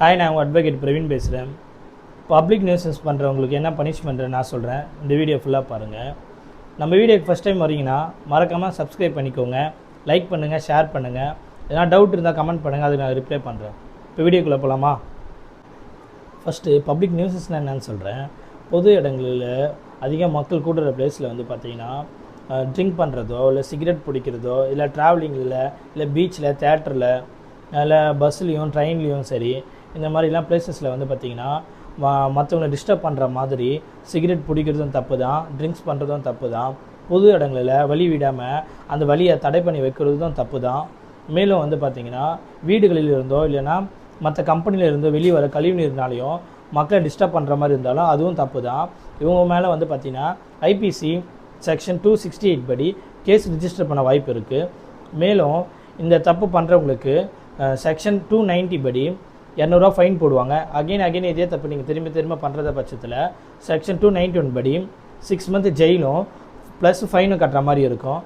Hi, நான் உங்கள் advocate Praveen பேசுகிறேன். பப்ளிக் நியூசன்ஸ் பண்ணுறவங்களுக்கு என்ன பனிஷ்மெண்ட்டு நான் சொல்கிறேன். இந்த வீடியோ ஃபுல்லாக பாருங்கள். நம்ம வீடியோக்கு ஃபஸ்ட் டைம் வரீங்கன்னா மறக்காமல் சப்ஸ்கிரைப் பண்ணிக்கோங்க, லைக் பண்ணுங்கள், ஷேர் பண்ணுங்கள். எதனா டவுட் இருந்தால் கமெண்ட் பண்ணுங்கள், அதுக்கு நான் ரிப்ளை பண்ணுறேன். இப்போ வீடியோக்குள்ளே போகலாமா? ஃபஸ்ட்டு பப்ளிக் நியூசன்ஸ்னால் என்னன்னு சொல்கிறேன். பொது இடங்களில் அதிக மக்கள் கூடுற பிளேஸில் வந்து பார்த்திங்கன்னா ட்ரிங்க் பண்ணுறதோ, இல்லை சிகரெட் பிடிக்கிறதோ, இல்லை ட்ராவலிங்கில், இல்லை பீச்சில், தேட்டரில், இல்லை பஸ்லேயும் ட்ரெயின்லேயும் சரி, இந்த மாதிரிலாம் பிளேசஸில் வந்து பார்த்திங்கன்னா மற்றவங்களை டிஸ்டர்ப் பண்ணுற மாதிரி சிகரெட் பிடிக்கிறதும் தப்பு தான், ட்ரிங்க்ஸ் பண்ணுறதும் தப்பு தான். பொது இடங்களில் வழி விடாமல் அந்த வழியை தடை பண்ணி வைக்கிறதும் தப்பு தான். மேலும் வந்து பார்த்திங்கன்னா வீடுகளில் இருந்தோ இல்லைன்னா மற்ற கம்பெனியில் இருந்தோ வெளியே வர கழிவு நீர்னாலையும் மக்களை டிஸ்டர்ப் பண்ணுற மாதிரி இருந்தாலும் அதுவும் தப்பு தான். இவங்க மேலே வந்து பார்த்திங்கன்னா ஐபிசி செக்ஷன் 268 படி கேஸ் ரிஜிஸ்டர் பண்ண வாய்ப்பு இருக்குது. மேலும் இந்த தப்பு பண்ணுறவங்களுக்கு செக்ஷன் 290 படி 200 ஃபைன் போடுவாங்க. அகைன் இதே தப்பு நீங்கள் திரும்ப பண்ணுறத பட்சத்தில் செக்ஷன் 291 படி 6 மந்த் ஜெயிலும் ப்ளஸ் ஃபைனும் கட்டுற மாதிரி இருக்கும்.